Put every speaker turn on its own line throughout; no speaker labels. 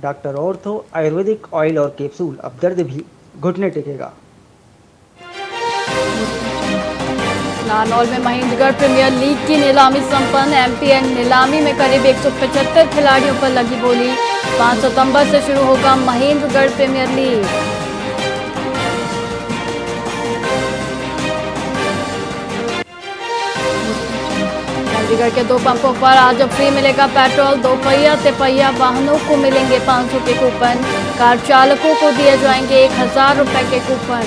Doctor ortho Ayurvedic oil और capsule, अब दर्द भी घुटने टेकेगा।
नारनौल में महेंद्रगढ़ प्रीमियर लीग की नीलामी संपन्न। एमपीएल नीलामी में करीब 175 खिलाड़ियों पर लगी बोली। 5 सितंबर से शुरू होगा महेंद्रगढ़ प्रीमियर लीग। चंडीगढ़ के 2 पंपों पर आज फ्री मिलेगा पेट्रोल। 2 पहिया तिपहिया वाहनों को मिलेंगे 500 के कूपन। कार चालकों को दिए जाएंगे 1000 रुपए के कूपन।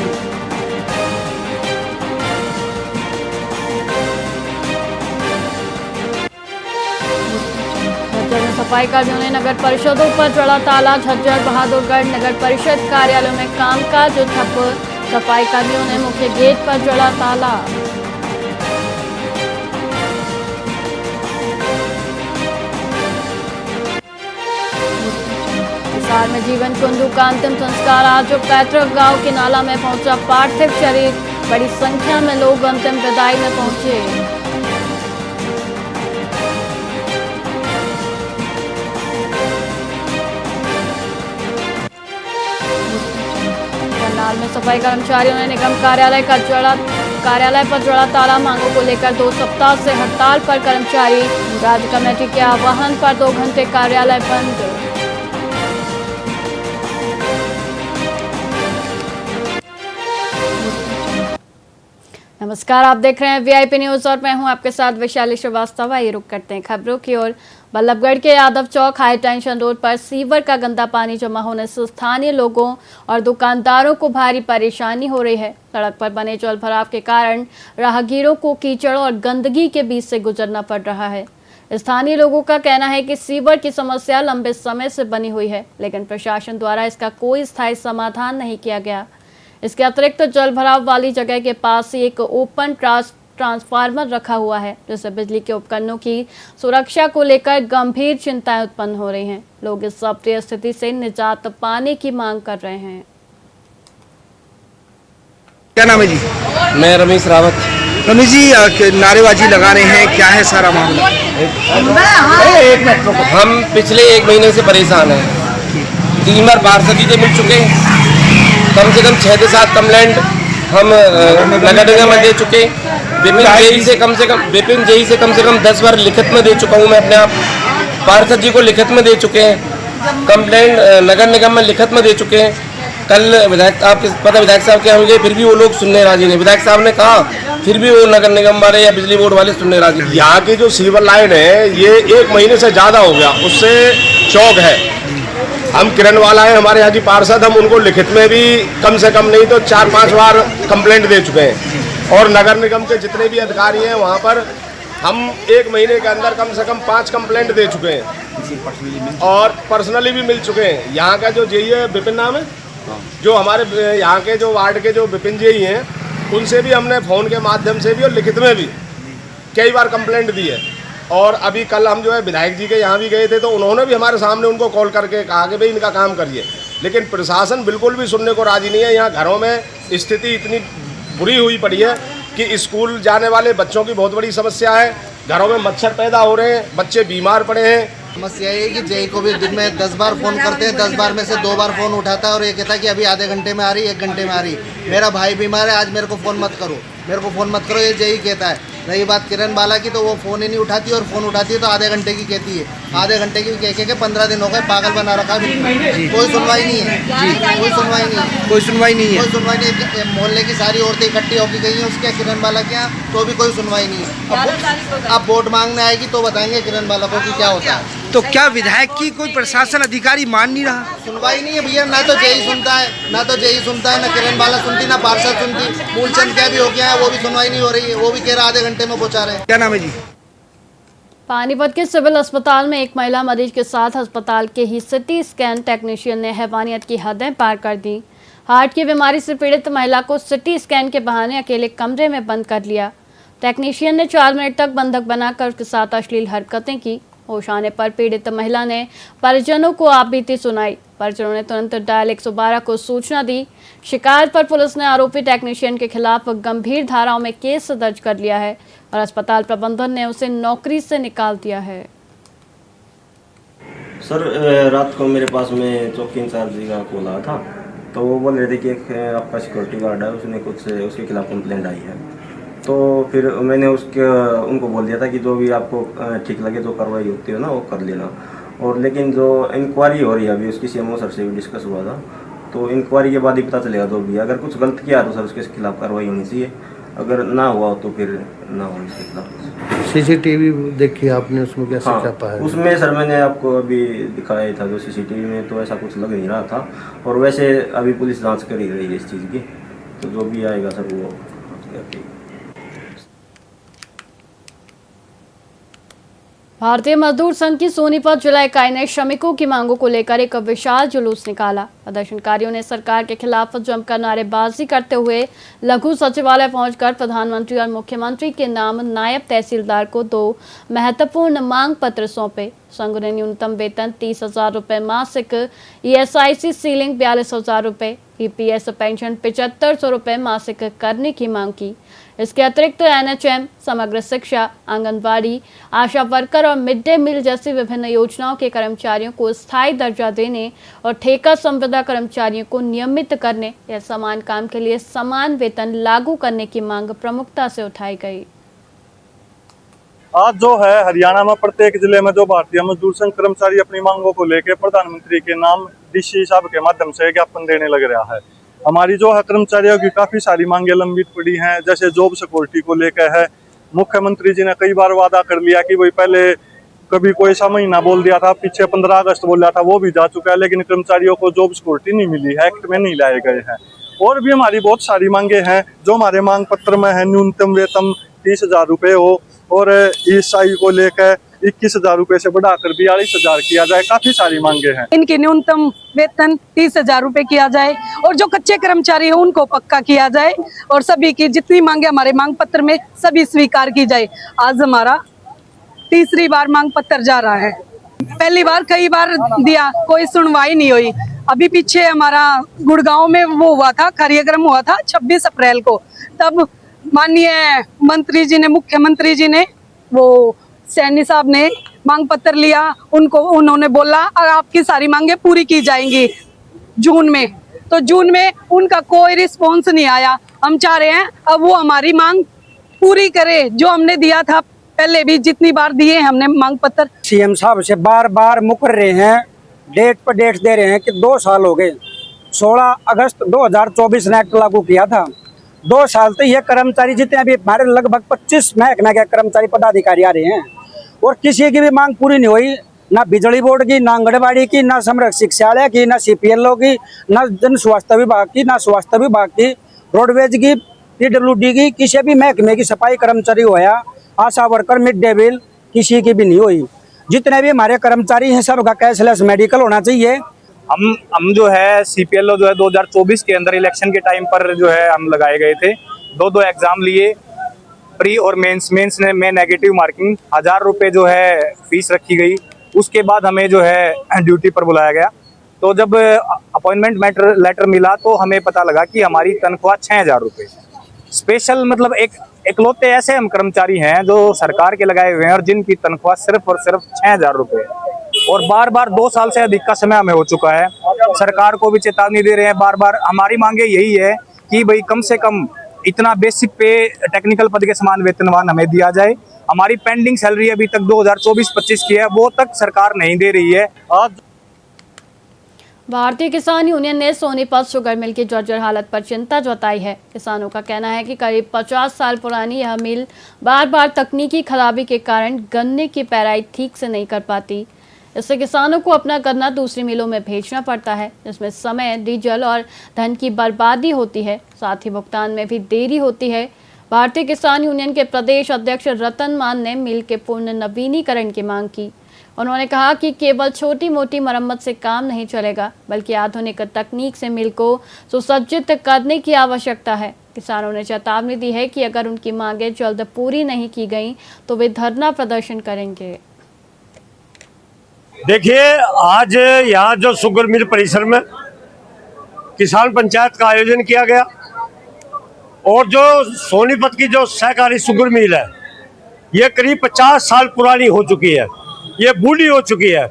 झज्जर में सफाई कर्मियों ने नगर परिषदों पर जड़ा ताला। झज्जर बहादुरगढ़ नगर परिषद कार्यालयों में कामकाज ठप। सफाई कर्मियों ने मुख्य गेट पर जड़ा ताला। हिसार में जीवन कुंदू का अंतिम संस्कार। आज पैतृक गांव की नाला में पहुंचा पार्थिव शरीर। बड़ी संख्या में लोग अंतिम विदाई में पहुंचे। करनाल में सफाई कर्मचारियों ने निगम कार्यालय पर जड़ा ताला। मांगों को लेकर 2 सप्ताह से हड़ताल पर कर्मचारी। राज्य कमेटी के आह्वान पर 2 घंटे कार्यालय बंद। नमस्कार, आप देख रहे हैं वीआईपी न्यूज और मैं हूं आपके साथ वैशाली श्रीवास्तव। आइए रुक करते हैं खबरों की ओर। बल्लभगढ़ के यादव चौक हाई टेंशन रोड पर सीवर का गंदा पानी जमा होने से स्थानीय लोगों और दुकानदारों को भारी परेशानी हो रही है। सड़क पर बने जल भराव के कारण राहगीरों को कीचड़ और गंदगी के बीच से गुजरना पड़ रहा है। स्थानीय लोगों का कहना है कि सीवर की समस्या लंबे समय से बनी हुई है, लेकिन प्रशासन द्वारा इसका कोई स्थायी समाधान नहीं किया गया। इसके अतिरिक्त जल भराव वाली जगह के पास ही एक ओपन ट्रांसफार्मर रखा हुआ है, जिससे बिजली के उपकरणों की सुरक्षा को लेकर गंभीर चिंताएं उत्पन्न हो रही हैं। लोग इस अप्रिय स्थिति से निजात पाने की मांग कर रहे हैं।
क्या नाम है जी?
मैं रमेश रावत।
रमेश जी, नारेबाजी लगा रहे हैं, क्या है सारा मामला?
हम पिछले 1 महीने से परेशान हैं। 3 बार पार्षद जी से मिल चुके हैं। कम से कम 6 से 7 कंप्लेंट हम नगर निगम में दे चुके। विपिन जेई से कम से कम 10 बार लिखित में दे चुका हूँ मैं अपने आप। पार्षद जी को लिखित में दे चुके हैं। कंप्लेंट नगर निगम में लिखित में दे चुके हैं। कल विधायक आपके पता विधायक साहब के यहाँ हुए, फिर भी वो लोग सुनने राजी नहीं। विधायक साहब ने कहा, फिर भी वो नगर निगम वाले या बिजली बोर्ड वाले सुनने राजी नहीं।
यहाँ की जो सीवर लाइन है ये 1 महीने से ज़्यादा हो गया, उससे चौक है। हम किरण वाला है हमारे यहाँ की पार्षद, हम उनको लिखित में भी कम से कम नहीं तो 4-5 बार कंप्लेंट दे चुके हैं। और नगर निगम के जितने भी अधिकारी हैं वहाँ पर हम 1 महीने के अंदर कम से कम 5 कंप्लेंट दे चुके हैं और पर्सनली भी मिल चुके हैं। यहाँ का जो जेई है, विपिन नाम है, जो हमारे यहाँ के जो वार्ड के जो विपिन जेई हैं, उनसे भी हमने फ़ोन के माध्यम से भी और लिखित में भी कई बार कंप्लेंट दी है। और अभी कल हम जो है विधायक जी के यहाँ भी गए थे, तो उन्होंने भी हमारे सामने उनको कॉल करके कहा कि भाई इनका काम करिए, लेकिन प्रशासन बिल्कुल भी सुनने को राजी नहीं है। यहाँ घरों में स्थिति इतनी बुरी हुई पड़ी है कि स्कूल जाने वाले बच्चों की बहुत बड़ी समस्या है। घरों में मच्छर पैदा हो रहे हैं, बच्चे बीमार पड़े हैं।
समस्या ये है कि जेई को भी दिन में 10 बार फ़ोन करते हैं, 10 बार में से 2 बार फ़ोन उठाता है और ये कहता है कि अभी आधे घंटे में आ रही, 1 घंटे में आ रही। मेरा भाई बीमार है, आज मेरे को फ़ोन मत करो, मेरे को फ़ोन मत करो, ये जेई कहता है। रही बात किरण बाला की, तो वो फ़ोन ही नहीं उठाती और फ़ोन उठाती है तो आधे घंटे की कहती है। आधे घंटे की कह के 15 दिन हो गए, पागल बना रखा। कोई सुनवाई नहीं है जी, कोई सुनवाई नहीं है,
कोई सुनवाई नहीं है,
कोई सुनवाई नहीं। मोहल्ले की सारी औरतें इकट्ठी होकर गई हैं उसके किरण बाला के यहाँ, तो भी कोई सुनवाई नहीं है। अब वोट मांगने आएगी तो बताएंगे किरण बाला को कि क्या होता है।
तो क्या विधायक की कोई प्रशासन अधिकारी मान नहीं रहा?
सुनवाई नहीं है भैया, ना तो जेई सुनता है, ना किरण बाला सुनती, ना पार्षद सुनती। मूलचंद क्या भी हो गया है, वो भी सुनवाई नहीं हो रही है, वो भी कह रहा आधे घंटे में पहुंचा रहे हैं।
क्या नाम है जी?
पानीपत के सिविल अस्पताल में एक महिला मरीज के साथ अस्पताल के ही सिटी स्कैन टेक्नीशियन ने हैवानियत की हदें पार कर दी। हार्ट की बीमारी से पीड़ित महिला को सिटी स्कैन के बहाने अकेले कमरे में बंद कर लिया। टेक्नीशियन ने 4 मिनट तक बंधक बनाकर उसके साथ अश्लील हरकतें की। होश आने पर पीड़ित महिला ने परिजनों को आपबीती सुनाई। परिजनों ने तुरंत डायल 112 को सूचना दी। शिकायत पर पुलिस ने आरोपी टेक्नीशियन के खिलाफ गंभीर धाराओं में केस दर्ज कर लिया है और अस्पताल प्रबंधन ने उसे नौकरी से निकाल दिया है।
सर रात को मेरे पास में चौकी इंचार्ज जी का कॉल आया था, तो वो बोल रहे थे कि एक आपका सिक्योरिटी गार्ड है, उसने कुछ उसके खिलाफ कंप्लेंट आई है। तो फिर मैंने उनको बोल दिया था कि जो भी आपको ठीक लगे, जो कार्रवाई होती है ना वो कर लेना। और लेकिन जो इंक्वायरी हो रही है अभी, उसकी सीएमओ सर से भी डिस्कस हुआ था, तो इंक्वायरी के बाद ही पता चलेगा। जो भी अगर कुछ गलत किया तो सर उसके खिलाफ कार्रवाई होनी चाहिए, अगर ना हुआ तो फिर ना हो इसके खिलाफ।
सीसीटीवी देखी आपने, उसमें कैसे
हाँ,
छापा है?
उसमें सर मैंने आपको अभी दिखाया था जो सीसीटीवी में, तो ऐसा कुछ लग नहीं रहा था। और वैसे अभी पुलिस जांच कर ही रही है इस चीज़ की, तो जो भी आएगा सर वो
भारतीय मजदूर संघ की सोनीपत जिला इकाई ने श्रमिकों की मांगों को लेकर एक विशाल जुलूस निकाला। प्रदर्शनकारियों ने सरकार के खिलाफ जमकर नारेबाजी करते हुए लघु सचिवालय पहुंचकर प्रधानमंत्री और मुख्यमंत्री के नाम नायब तहसीलदार को 2 महत्वपूर्ण मांग पत्र सौंपे। संघ ने न्यूनतम वेतन 30,000 रुपये मासिक, ESIC सीलिंग 42,000 रुपये, EPS पेंशन 7500 रुपये मासिक करने की मांग की। इसके अतिरिक्त NHM, समग्र शिक्षा, आंगनबाड़ी, आशा वर्कर और मिड डे मील जैसी विभिन्न योजनाओं के कर्मचारियों को स्थायी दर्जा देने और ठेका संविदा कर्मचारियों को नियमित करने या समान काम के लिए समान वेतन लागू करने की मांग प्रमुखता से उठाई गई।
आज जो है हरियाणा में प्रत्येक जिले में जो भारतीय मजदूर संघ कर्मचारी अपनी मांगों को लेकर प्रधानमंत्री के नाम DC साहब के माध्यम से ज्ञापन देने लग रहा है। हमारी जो है कर्मचारियों की काफी सारी मांगे लंबित पड़ी हैं, जैसे जॉब सिक्योरिटी को लेकर है। मुख्यमंत्री जी ने कई बार वादा कर लिया कि भाई पहले कभी कोई सा महीना बोल दिया था, पीछे 15 अगस्त बोल दिया था, वो भी जा चुका है, लेकिन कर्मचारियों को जॉब सिक्योरिटी नहीं मिली है, एक्ट में नहीं लाए गए हैं। और भी हमारी बहुत सारी मांगे हैं जो हमारे मांग पत्र में है। न्यूनतम वेतन 30,000 रुपये हो और ESI को लेकर 21,000 रुपये से बढ़ाकर 42,000 किया जाए। काफी सारी मांगे हैं।
इनकी न्यूनतम वेतन 30,000 रुपये किया जाए और जो कच्चे कर्मचारी है उनको पक्का किया जाए और सभी की जितनी मांगे हमारे मांग पत्र में सभी स्वीकार की जाए। आज हमारा तीसरी बार मांग पत्र जा रहा है। पहली बार कई बार दिया, कोई सुनवाई नहीं हुई। अभी पीछे हमारा गुड़गांव में वो हुआ था, कार्यक्रम हुआ था 26 अप्रैल को, तब माननीय मंत्री जी ने, मुख्यमंत्री जी ने, वो सैनी साहब ने मांग पत्र लिया। उन्होंने बोला आपकी सारी मांगे पूरी की जाएंगी जून में, तो जून में उनका कोई रिस्पॉन्स नहीं आया। हम चाह रहे हैं अब वो हमारी मांग पूरी करे, जो हमने दिया था पहले भी, जितनी बार दिए हमने मांग पत्र।
CM साहब से बार बार मुकर रहे हैं, डेट पर डेट दे रहे हैं कि 2 साल हो गए। 16 अगस्त 2024 ने एक्ट लागू किया था। 2 साल तो ये कर्मचारी जितने भी हमारे लगभग 25 महकमे के कर्मचारी पदाधिकारी आ रहे हैं और किसी की भी मांग पूरी नहीं हुई, ना बिजली बोर्ड की, ना आंगनबाड़ी की, ना समग्र शिक्षालय की, ना CPLO की, ना जन स्वास्थ्य विभाग की, ना स्वास्थ्य विभाग की, रोडवेज की, PWD की, किसी भी महकमे की सफाई कर्मचारी होया, आशा वर्कर, मिड डे मील, किसी की भी नहीं हुई। जितने भी हमारे कर्मचारी हैं सबका कैशलेस मेडिकल होना चाहिए।
हम जो है CPLO जो है 2024 के अंदर इलेक्शन के टाइम पर जो है हम लगाए गए थे। 2 एग्जाम लिए, प्री और मेंस में नेगेटिव मार्किंग, 1000 रुपये जो है फीस रखी गई। उसके बाद हमें जो है ड्यूटी पर बुलाया गया। तो जब अपॉइंटमेंट लेटर मिला तो हमें पता लगा कि हमारी तनख्वाह 6,000 रुपये स्पेशल, मतलब इकलौते ऐसे हम कर्मचारी हैं जो सरकार के लगाए हुए हैं और जिनकी तनख्वाह सिर्फ और सिर्फ 6,000 रुपये। और बार बार 2 साल से अधिक का समय हमें हो चुका है। सरकार को भी चेतावनी दे रहे हैं बार बार। हमारी मांगे यही है कि भाई कम से कम इतना बेसिक पे टेक्निकल पद के समान वेतनमान हमें दिया जाए। हमारी पेंडिंग सैलरी अभी तक 2024-25 की है, वो तक सरकार नहीं दे रही है। आज
भारतीय किसान यूनियन ने सोनीपत शुगर मिल की जर्जर हालत पर चिंता जताई है। किसानों का कहना है कि करीब 50 साल पुरानी यह मिल बार बार तकनीकी खराबी के कारण गन्ने की पेराई ठीक से नहीं कर पाती। इससे किसानों को अपना गन्ना दूसरी मिलों में भेजना पड़ता है, जिसमें समय, डीजल और धन की बर्बादी होती है। साथ ही भुगतान में भी देरी होती है। भारतीय किसान यूनियन के प्रदेश अध्यक्ष रतन मान ने मिल के पूर्ण नवीनीकरण की मांग की। उन्होंने कहा कि केवल छोटी मोटी मरम्मत से काम नहीं चलेगा, बल्कि आधुनिक तकनीक से मिल को सुसज्जित करने की आवश्यकता है। किसानों ने चेतावनी दी है कि अगर उनकी मांगें जल्द पूरी नहीं की गई तो वे धरना प्रदर्शन करेंगे।
देखिए, आज यहाँ जो शुगर मिल परिसर में किसान पंचायत का आयोजन किया गया और जो सोनीपत की जो सहकारी शुगर मिल है, ये करीब 50 साल पुरानी हो चुकी है, ये बूढ़ी हो चुकी है।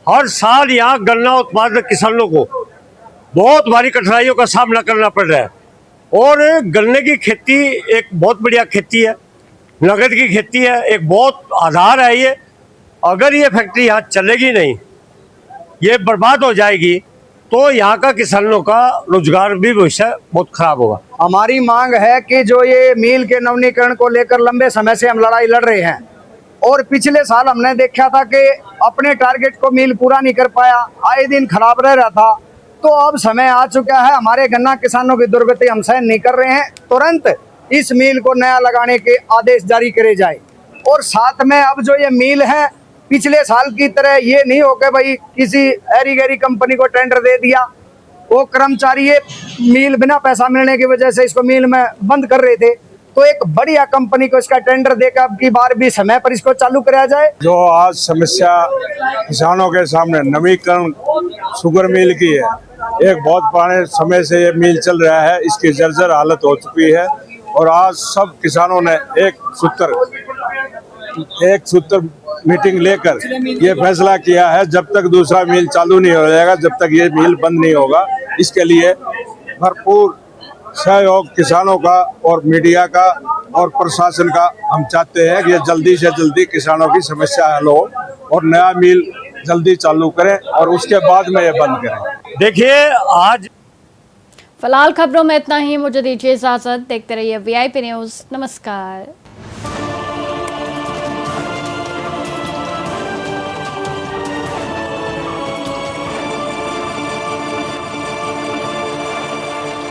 हर साल यहाँ गन्ना उत्पादक किसानों को बहुत भारी कठिनाइयों का सामना करना पड़ रहा है। और गन्ने की खेती एक बहुत बढ़िया खेती है, नगद की खेती है, एक बहुत आधार है ये। अगर ये फैक्ट्री यहाँ चलेगी नहीं, ये बर्बाद हो जाएगी, तो यहाँ का किसानों का रोजगार भी भविष्य बहुत खराब होगा।
हमारी मांग है कि जो ये मिल के नवीनीकरण को लेकर लंबे समय से हम लड़ाई लड़ रहे हैं और पिछले साल हमने देखा था कि अपने टारगेट को मिल पूरा नहीं कर पाया, आए दिन खराब रह रहा था। तो अब समय आ चुका है, हमारे गन्ना किसानों की दुर्गति हम सहन नहीं कर रहे हैं, तुरंत इस मिल को नया लगाने के आदेश जारी करे जाए। और साथ में अब जो ये मिल है, पिछले साल की तरह ये नहीं हो के भाई किसी ऐरी गैरी कंपनी को टेंडर दे दिया, वो कर्मचारी ये मिल बिना पैसा मिलने की वजह से इसको मिल में बंद कर रहे थे, तो एक बढ़िया कंपनी को इसका टेंडर देकर अब की बार भी समय पर इसको चालू कराया जाए।
जो आज समस्या किसानों के सामने नवीकरण शुगर मिल की है, एक बहुत पुराने समय से ये मिल चल रहा है, इसकी जर्जर हालत हो चुकी है और आज सब किसानों ने एक सूत्र मीटिंग लेकर ये फैसला किया है, जब तक दूसरा मिल चालू नहीं हो जाएगा, जब तक ये मिल बंद नहीं होगा। इसके लिए भरपूर सहयोग किसानों का और मीडिया का और प्रशासन का हम चाहते हैं कि ये जल्दी से जल्दी किसानों की समस्या हल हो और नया मिल जल्दी चालू करें और उसके बाद में ये बंद करें।
देखिए आज
फिलहाल खबरों में इतना ही, मुझे दीजिए इजाजत। देखते रहिए VIP न्यूज़। नमस्कार।